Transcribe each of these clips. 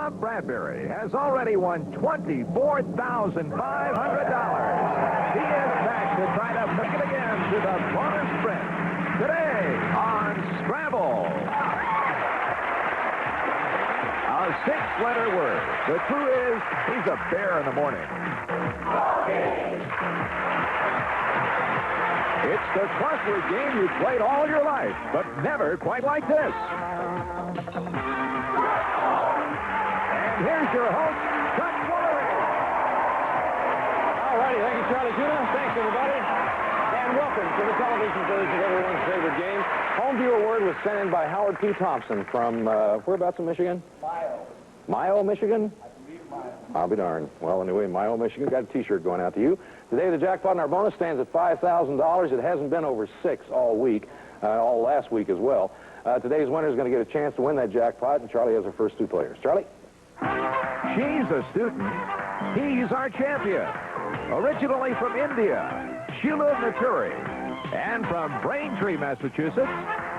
Bob Bradberry has already won $24,500. He is back to try to make it again to the bonus sprint today on Scrabble. A six-letter word. The clue is he's a bear in the morning. It's the Crossword game you've played all your life, but never quite like this. And here's your host, Chuck Woolery. All righty, thank you, Charlie Tuna. Thanks, everybody. And welcome to the television version of everyone's favorite game. Home viewer word was sent in by Howard P. Thompson from, whereabouts in Michigan? Mayo, Michigan? I believe Mayo. I'll be darned. Well, anyway, Mayo, Michigan, got a T-shirt going out to you. Today, the jackpot in our bonus stands at $5,000. It hasn't been over $6 all week, all last week as well. Today's winner is going to get a chance to win that jackpot, and Charlie has our first two players. Charlie? She's a student. He's our champion. Originally from India, Sheela Naturi. And from Braintree, Massachusetts,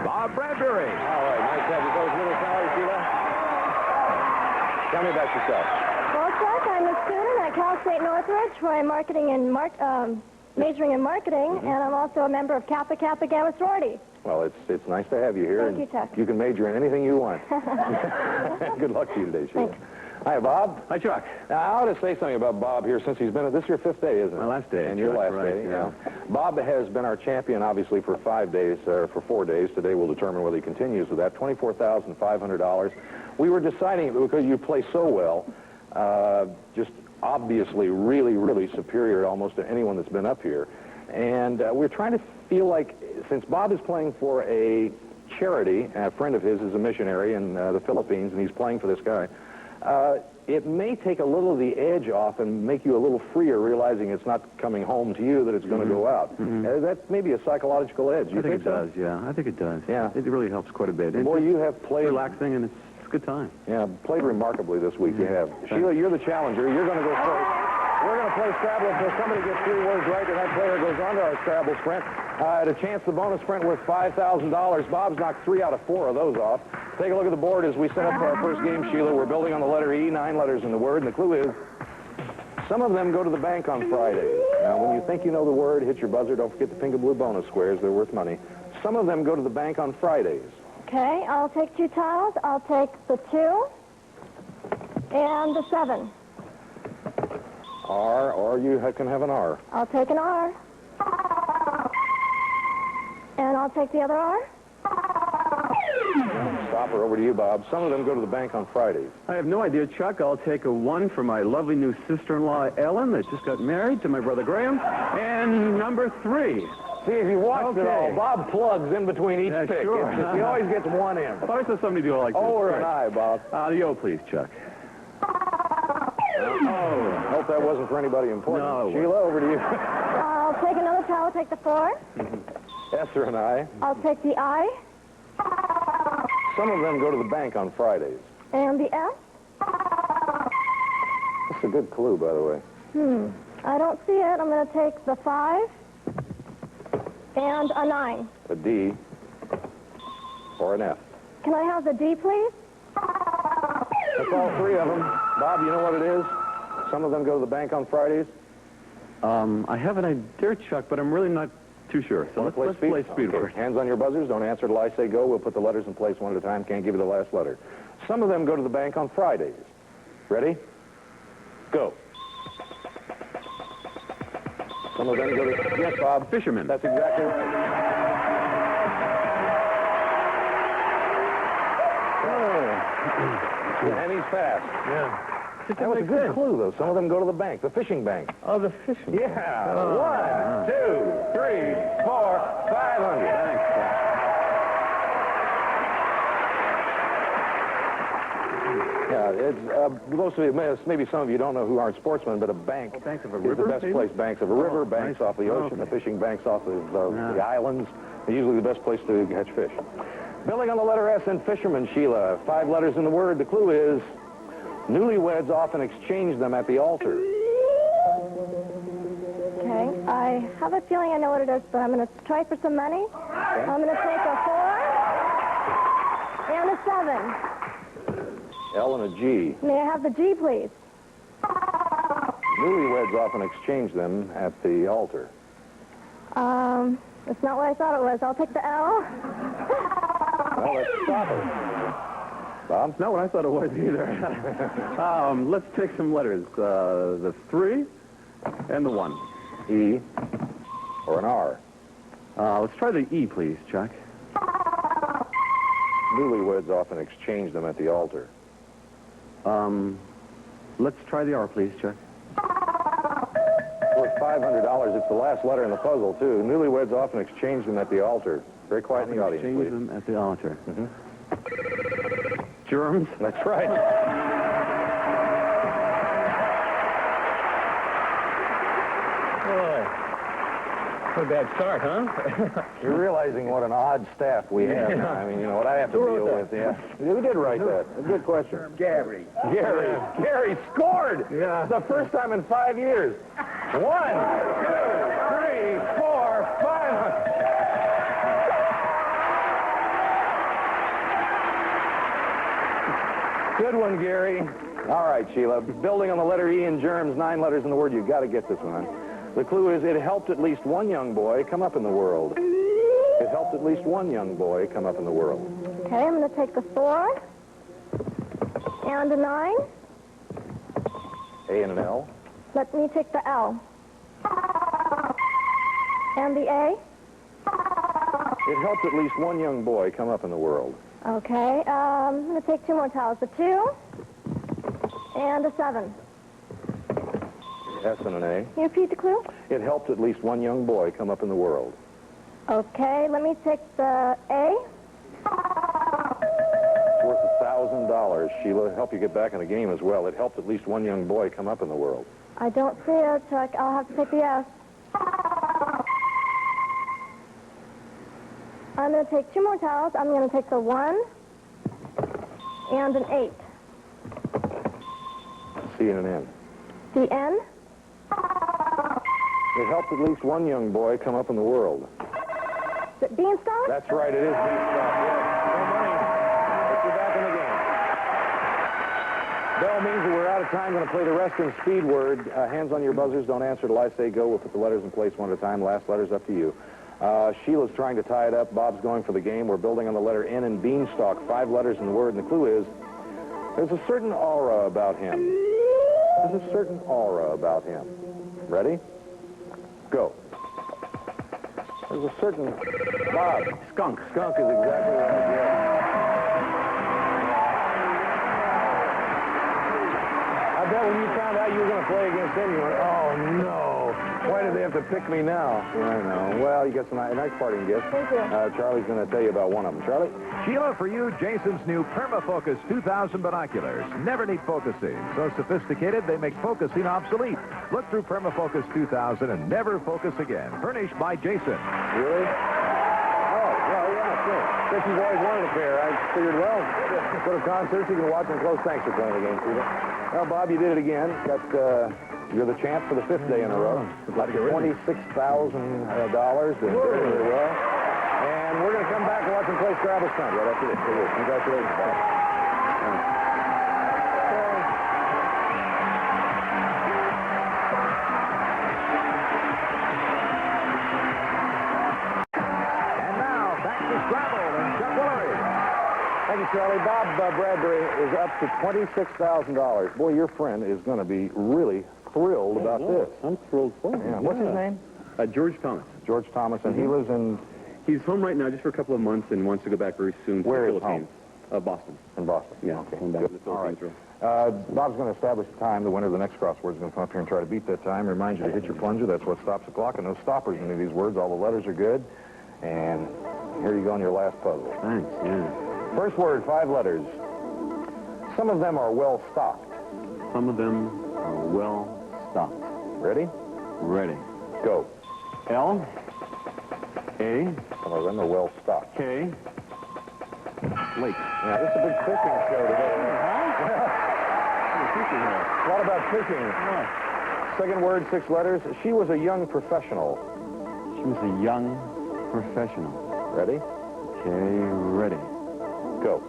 Bob Bradberry. All right, nice to have you both with us, Sheila. Tell me about yourself. Well, Chuck, I'm a student at Cal State Northridge where I'm majoring in marketing, and I'm also a member of Kappa Kappa Gamma sorority. Well, it's nice to have you here. Thank you, Chuck. You can major in anything you want. Good luck to you today, Sheila. Thanks. Hi, Bob. Hi, Chuck. Now, I ought to say something about Bob here since he's been, this is your fifth day, isn't it? My last day. And your Chuck, last right, day, yeah. Bob has been our champion, obviously, for 5 days, for 4 days. Today we'll determine whether he continues with that. $24,500. We were deciding, because you play so well, just obviously really, really superior almost to anyone that's been up here. And we're trying to feel like, since Bob is playing for a charity, a friend of his is a missionary in the Philippines, and he's playing for this guy, it may take a little of the edge off and make you a little freer, realizing it's not coming home to you, that it's going to go out. That may be a psychological edge. I think it does, yeah. I think it does. Yeah. It really helps quite a bit. Boy, you have played... relaxing, and it's a good time. Yeah, played remarkably this week, you have. Sheila, you're the challenger. You're going to go first. We're going to play Scrabble until somebody gets 3 words right, and that player goes on to our Scrabble sprint. At a chance, the bonus sprint worth $5,000. Bob's knocked 3 out of 4 of those off. Take a look at the board as we set up for our first game, Sheila. We're building on the letter E, 9 letters in the word, and the clue is, some of them go to the bank on Friday. Now, when you think you know the word, hit your buzzer. Don't forget the pink and blue bonus squares. They're worth money. Some of them go to the bank on Fridays. Okay, I'll take 2 tiles. I'll take the 2 and the 7. R, or you can have an R. I'll take an R. And I'll take the other R. Stopper, over to you, Bob. Some of them go to the bank on Fridays. I have no idea, Chuck. I'll take a 1 for my lovely new sister-in-law, Ellen, that just got married to my brother Graham. And number 3. See, if you watch it all, Bob plugs in between each pick. Sure. He always gets 1 in. I always have somebody do it like this. O or an Right. I, Bob. The O, please, Chuck. Hope that wasn't for anybody important. No. Sheila, over to you. I'll take another tile. I'll take the 4. S or an I. I'll take the I Some of them go to the bank on Fridays. and the S. That's a good clue, by the way. I don't see it. I'm going to take the 5 and a 9. A D or an F. Can I have the D, please? That's all 3 of them. Bob, you know what it is? Some of them go to the bank on Fridays. I have an idea, Chuck, but I'm really not too sure. So let's play speed Okay. first. Hands on your buzzers. Don't answer till I say go. We'll put the letters in place one at a time. Can't give you the last letter. Some of them go to the bank on Fridays. Ready? Go. Some of them go to... Yes, Bob. Fisherman. That's exactly right. And he's fast. Yeah. That was a good clue, though. Some of them go to the bank, the fishing bank. Oh, the fishing. Yeah. 1, 2, 3, 4, 500. Thanks, Chuck. Yeah, it's, most of you, maybe some of you don't know who aren't sportsmen, but a bank Banks of a is river, the best maybe? place. Banks of a river, banks nice. off the ocean, Okay. the fishing banks off of the Yeah. islands. They're usually the best place to catch fish. Building on the letter S in fisherman, Sheila. 5 letters in the word. The clue is, newlyweds often exchange them at the altar. Okay. I have a feeling I know what it is, but I'm going to try for some money. I'm going to take a 4 and a 7. L and a G. May I have the G, please? Newlyweds often exchange them at the altar. That's not what I thought it was. I'll take the L. Well, let's stop it. Bob? Not what I thought it was either. Let's take some letters. The 3 and the 1. E or an R. Let's try the E, please, Chuck. Newlyweds often exchange them at the altar. Let's try the R, please, Chuck. Worth $500. It's the last letter in the puzzle, too. Newlyweds often exchange them at the altar. Very quiet in the audience, Exchange please. them at the altar. Germs? That's right. Boy, what a bad start, huh? You're realizing what an odd staff we have. Yeah. I mean, you know, what I have to deal with. Yeah. Who did write that? A good question. Gary. Gary scored. Yeah. It's the first time in 5 years. 1, 2, 3, 4, 5. Good one, Gary. All right, Sheila. Building on the letter E in germs, 9 letters in the word, you've got to get this one. The clue is it helped at least one young boy come up in the world. It helped at least one young boy come up in the world. Okay, I'm going to take the 4 and a 9. A and an L. Let me take the L. And the A. It helped at least one young boy come up in the world. Okay, I'm going to take 2 more tiles. The 2 and a 7. S and an A. Can you repeat the clue? It helped at least one young boy come up in the world. Okay, let me take the A. It's worth $1,000. Sheila, help you get back in the game as well. It helped at least one young boy come up in the world. I don't see it, Chuck. I'll have to take the S. I'm going to take 2 more tiles. I'm going to take the 1 and an 8. C and an N. The N. It helped at least one young boy come up in the world. Is it Beanstalk? That's right, it is Beanstalk. Yes. No money. But you're back in the game. Bell means that we're out of time. Going to play the rest in speed word. Hands on your buzzers. Don't answer till I say go. We'll put the letters in place one at a time. Last letter's up to you. Sheila's trying to tie it up. Bob's going for the game. We're building on the letter N in Beanstalk. 5 letters in the word, and the clue is there's a certain aura about him. There's a certain aura about him. Ready? Go. There's a certain... Bob. Skunk. Skunk is exactly right, yeah. I bet when you found out you were going to play against him, you went, oh, no. Why did they have to pick me now? I know. Well, you got some nice parting gifts. Thank you. Charlie's going to tell you about one of them. Charlie? Sheila, for you, Jason's new PermaFocus 2000 binoculars. Never need focusing. So sophisticated, they make focusing obsolete. Look through PermaFocus 2000 and never focus again. Furnished by Jason. Really? Oh, well, yeah, sure. Since you've always wanted a pair, I figured, well, put a concert, you can watch them close. Thanks for playing the game, Sheila. Well, Bob, you did it again. You're the champ for the 5th day in a row. Like $26,000. Doing very well. And we're going to come back and watch him play Scrabble Stunt right after this. Congratulations, Bob. And now, back to Scrabble and Chuck Woolery. Thank you, Charlie. Bob Bradberry is up to $26,000. Boy, your friend is going to be really thrilled about this. I'm thrilled for him. Yeah. What's his name? George Thomas. George Thomas, and he lives in He's home right now just for a couple of months and wants to go back very soon to Where the is Philippines. Boston. Boston. Yeah, Okay. home back to the All right. Philippines. Bob's going to establish the time. The winner of the next crossword is going to come up here and try to beat that time. Remind you to hit your plunger. That's what stops the clock. And no stoppers in any of these words. All the letters are good. And here you go on your last puzzle. Thanks, yeah. First word, 5 letters. Some of them are well stocked. Some of them are well stocked. Ready? Ready. Go. L, A, Some of them are well stocked. K, Lake. Yeah, this is a big fishing show today. A lot about fishing. Second word, 6 letters. She was a young professional. She was a young professional. Ready? Okay, ready. Go.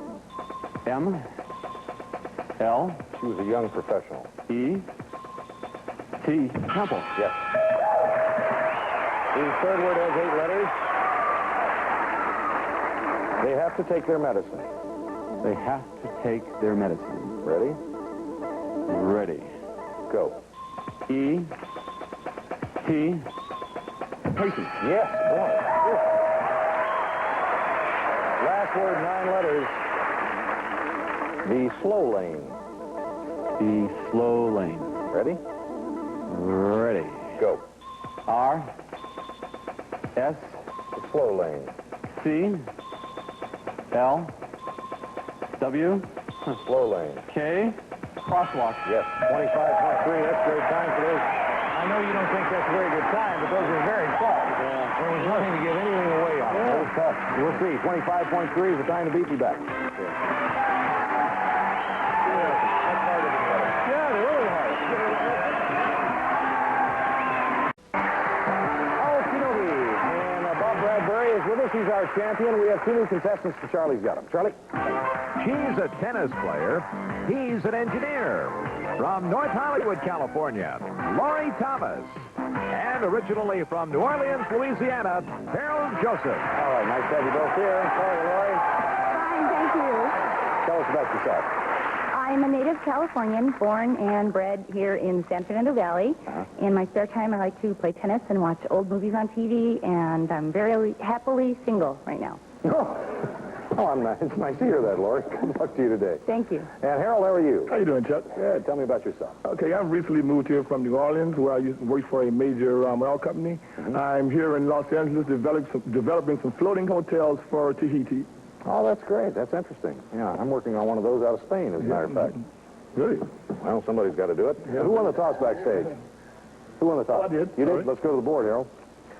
M, L, She was a young professional. E, T, Temple. Yes. The third word has 8 letters. They have to take their medicine. They have to take their medicine. Ready? Ready. Go. E, T, patient. Yes, boy. Yes. Last word, 9 letters. The slow lane. The slow lane. Ready? Ready. Go. R, S, The slow lane. C, L, W, Slow lane. K, crosswalk. Yes, 25.3. That's great time for those. I know you don't think that's a very good time, but those are very close. There was nothing to give anything away on it. It was tough. We'll see. 25.3 is the time to beat me back. Yeah, they're really hard. And Bob Bradberry is with us. He's our champion. We have 2 new contestants, but Charlie's got them. Charlie? She's a tennis player. He's an engineer. From North Hollywood, California, Laurie Thomas. And originally from New Orleans, Louisiana, Harold Joseph. All right, nice to have you both here. Sorry, Laurie. Fine, thank you. Tell us about yourself. I'm a native Californian, born and bred here in San Fernando Valley. In my spare time, I like to play tennis and watch old movies on TV, and I'm very happily single right now. It's nice to hear that, Laurie. Good luck to you today. Thank you. And Harold, how are you? How you doing, Chuck? Good. Tell me about yourself. Okay, I've recently moved here from New Orleans, where I used to work for a major oil company. I'm here in Los Angeles developing some floating hotels for Tahiti. Oh, that's great. That's interesting. Yeah, I'm working on one of those out of Spain, as a matter of fact. Really? Well, somebody's got to do it. Who won the toss backstage? Who won the toss? I did. You did? All right. Let's go to the board, Harold.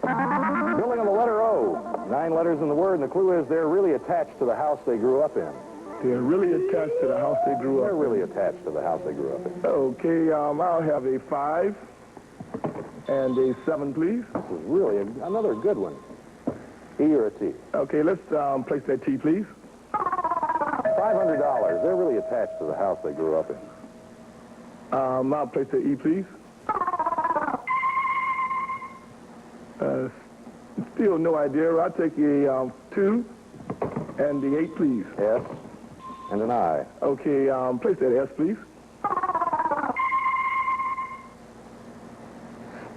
Building on the letter O. 9 letters in the word, and the clue is they're really attached to the house they grew up in. They're really attached to the house they grew They're up really attached to the house they grew up in. in. Okay, I'll have a 5 and a 7, please. This is really another good one. E or a T? Okay, let's place that T, please. $500. They're really attached to the house they grew up in. I'll place the E, please. Still no idea. I'll take a 2 and the 8, please. S and an I. Okay, place that S, please.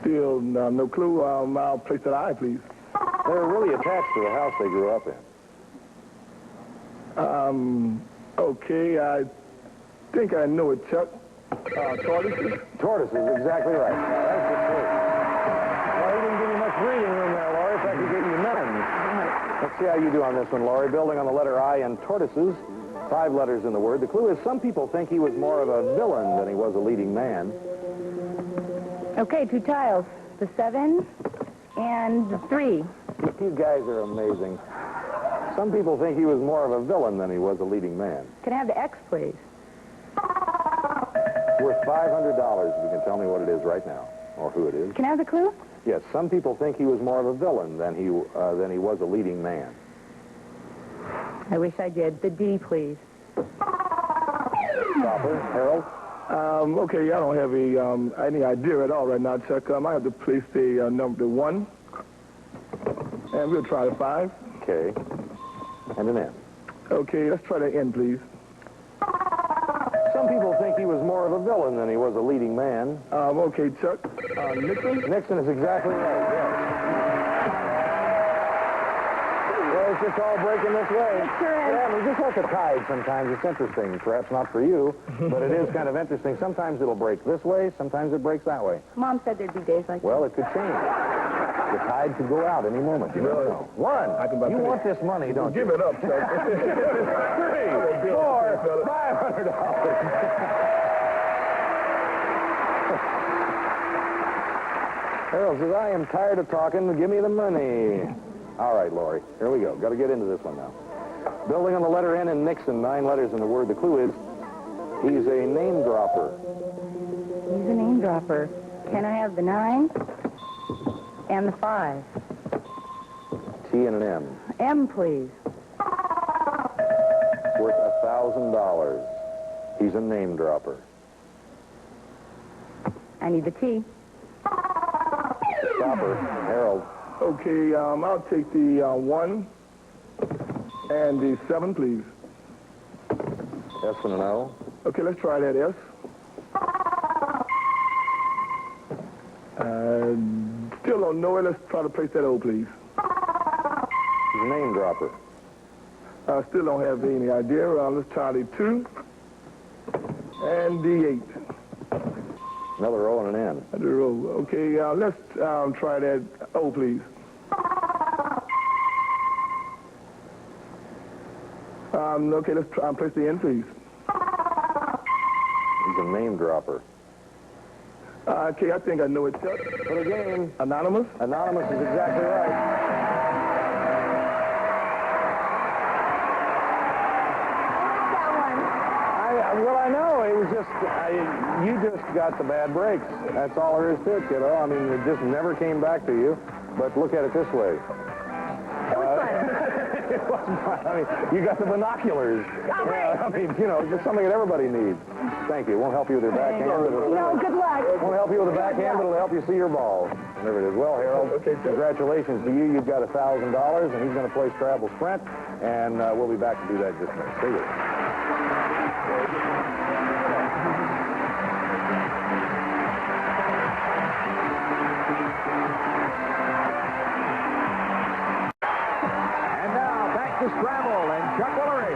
Still no clue. I'll place that I, please. They're really attached to the house they grew up in. Okay, I think I know it, Chuck. Tortoises? Tortoises, exactly right. That's the truth. Well, you didn't give me much breathing room there, Laurie, if I could get you none. Let's see how you do on this one, Laurie. Building on the letter I and tortoises, 5 letters in the word. The clue is some people think he was more of a villain than he was a leading man. Okay, 2 tiles. The 7 and the 3. You guys are amazing. Some people think he was more of a villain than he was a leading man. Can I have the X, please? Worth $500 if you can tell me what it is right now, or who it is. Can I have the clue? Yes, some people think he was more of a villain than he was a leading man. I wish I did. The D, please. Stopper, Harold? Okay, I don't have any idea at all right now, Chuck. I have to place the number 1. And we'll try the 5. Okay. And an N. Okay, let's try the N, please. Some people think he was more of a villain than he was a leading man. Okay, Chuck. Nixon? Nixon is exactly right, yes. Well, it's just all breaking this way. It sure is. Yeah, we just like the tide sometimes. It's interesting. Perhaps not for you, but it is kind of interesting. Sometimes it'll break this way, sometimes it breaks that way. Mom said there'd be days like Well, it could change. The tide could go out any moment. You never know. 1. You want this money, don't you? Give it up, Chuck. 3, 4, $500. Harold says, I am tired of talking. Give me the money. All right, Laurie. Here we go. Got to get into this one now. Building on the letter N in Nixon, 9 letters in the word. The clue is he's a name dropper. He's a name dropper. Can I have the 9 and the 5? T and an M. M, please. Worth $1,000. He's a name dropper. I need the T. Stopper, Harold. Okay, I'll take the 1 and the 7, please. S and an O. Okay, let's try that S. Still don't know it. Let's try to place that O, please. He's a name dropper. Still don't have any idea. Let's try the 2 and the 8. Another O and an N. The O. Okay, let's try that O, please. Okay, let's try and place the N, please. He's a name dropper. Okay, I think I know it. For the game, Anonymous? Anonymous is exactly right. Well, I know. It was just, you just got the bad breaks. That's all there is to it, kiddo. I mean, it just never came back to you. But look at it this way. It wasn't fun. I mean, you got the binoculars. Yeah, I mean, you know, just something that everybody needs. Thank you. It won't help you with your backhand. No, good luck. Won't help you with the backhand, but it'll help you see your ball. Whatever it is. Well, Harold, congratulations to you. You've got $1,000, and he's going to play Scrabble Sprint, and we'll be back to do that in just a minute. See you. Scrabble and Chuck Woolery.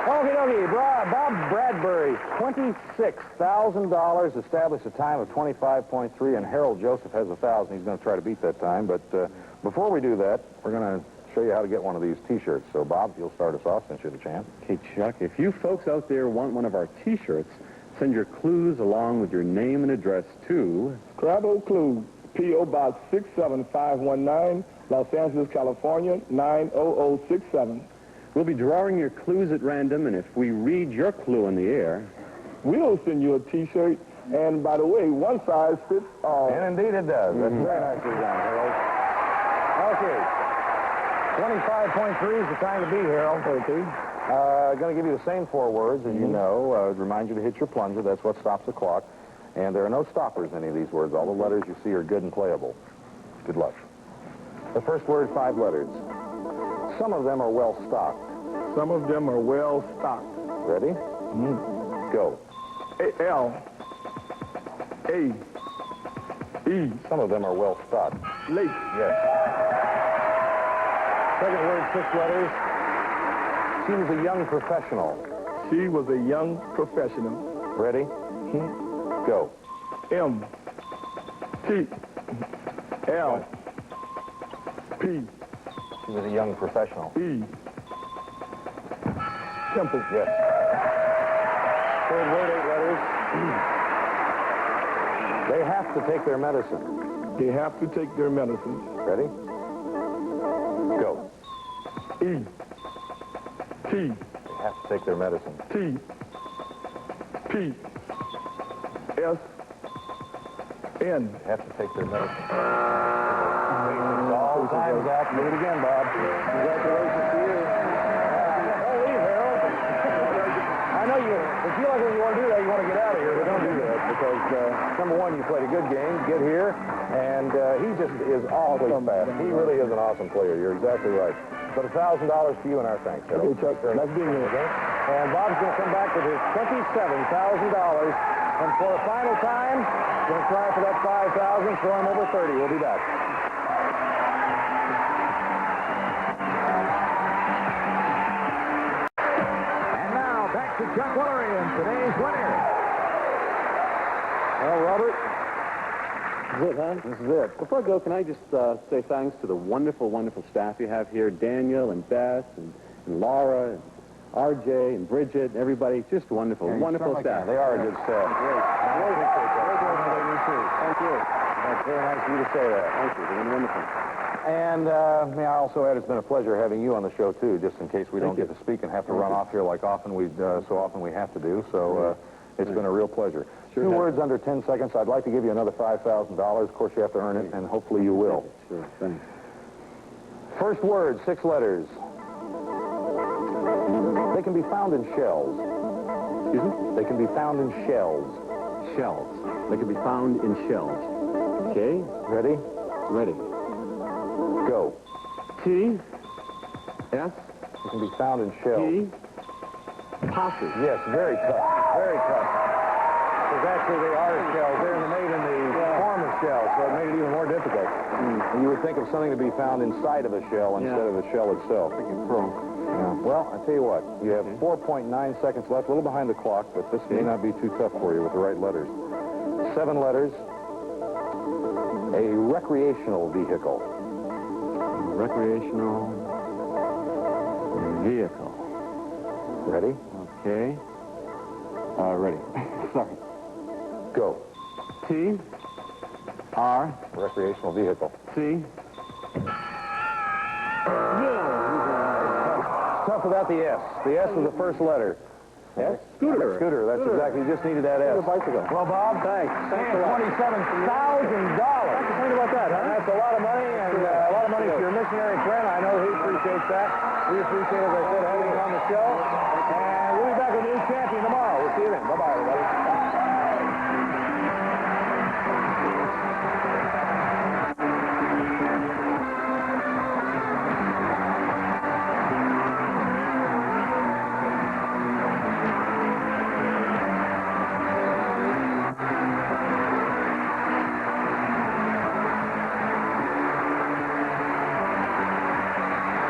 Okie dokie, Bob Bradberry, $26,000, established a time of 25.3, and Harold Joseph has 1,000. He's going to try to beat that time, but before we do that, we're going to show you how to get one of these T-shirts. So, Bob, you'll start us off since you're the champ. Okay, Chuck, if you folks out there want one of our T-shirts, send your clues along with your name and address to... Scrabble Clue, P.O. Box 67519, Los Angeles, California, 90067. We'll be drawing your clues at random, and if we read your clue in the air... We'll send you a T-shirt, and by the way, one size fits all. And indeed it does. That's very nicely done, Harold. Okay. 25.3 is the time to be, Harold. Okay. Going to give you the same 4 words, as you know. Remind you to hit your plunger. That's what stops the clock. And there are no stoppers in any of these words. All the letters you see are good and playable. Good luck. The first word, 5 letters. Some of them are well stocked. Some of them are well stocked. Ready? Go. L. A. E. Some of them are well stocked. Lake. Yes. Second word, 6 letters. She was a young professional. She was a young professional. Ready? Go. M. T. L. P. She was a young professional. E. Temple. Yes. Third word, 8 letters. They have to take their medicine. They have to take their medicine. Ready? Go. E. T. They have to take their medicine. T. P. S. N. They have to take their medicine. All time's up. Do it again, Bob. Congratulations to you. Don't leave, Harold. I know you feel like when you want to do that, you want to get out of here, but don't do that because, number one, you played a good game. Get here, and he just is always fast. He really is an awesome player. You're exactly right. But $1,000 to you and our thanks, Harold. Okay, Chuck. Nice being here. Okay? And Bob's going to come back with his $27,000. And for a final time, going to try for that 5,000, throw him over 30. We'll be back. And now, back to Chuck Woolery and today's winner. Well, Robert, this is it, huh? This is it. Before I go, can I just say thanks to the wonderful, wonderful staff you have here, Daniel and Beth and Laura and RJ and Bridget, everybody, just wonderful, wonderful staff. They are a good staff. Great. Thank you. That's very nice of you to say that. Thank you. They've been wonderful. And may I also add, it's been a pleasure having you on the show, too, just in case we don't get to speak and have to run off here like so often we have to do. So it's been a real pleasure. Sure 2 words under 10 seconds. I'd like to give you another $5,000. Of course, you have to earn it, and hopefully you will. Sure, thanks. First word, 6 letters. They can be found in shells. Excuse me? They can be found in shells. Shells. They can be found in shells. Okay. Ready? Ready. Go. T. S. They can be found in shells. P. Posse. Yes, very tough. Very tough. Because actually they are shells. They're made in the form of shells, so it made it even more difficult. And you would think of something to be found inside of a shell instead of the shell itself. Yeah. Well, I tell you what, you have 4.9 seconds left, a little behind the clock, but this may not be too tough for you with the right letters. 7 letters. A recreational vehicle. Recreational vehicle. Ready? Okay. Ready. Sorry. Go. T. R. Recreational vehicle. C. Tough without the S. The S is the first letter. S? Scooter. Scooter. That's exactly. You just needed that S. Bicycle. Well, Bob, thanks. Thanks a lot. $27,000. Think about that, huh? That's a lot of money, and a lot of money for your missionary friend. I know he appreciates that. We appreciate, as I said, having him on the show. And we'll be back with a new champion tomorrow. We'll see you then. Bye-bye, everybody.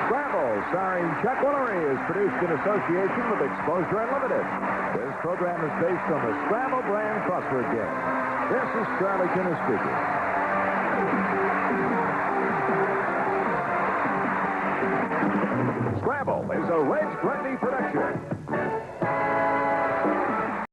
Scrabble, starring Chuck Woolery, is produced in association with Exposure Unlimited. This program is based on the Scrabble brand crossword game. This is Charlie Kinner speaking. Scrabble is a Reg friendly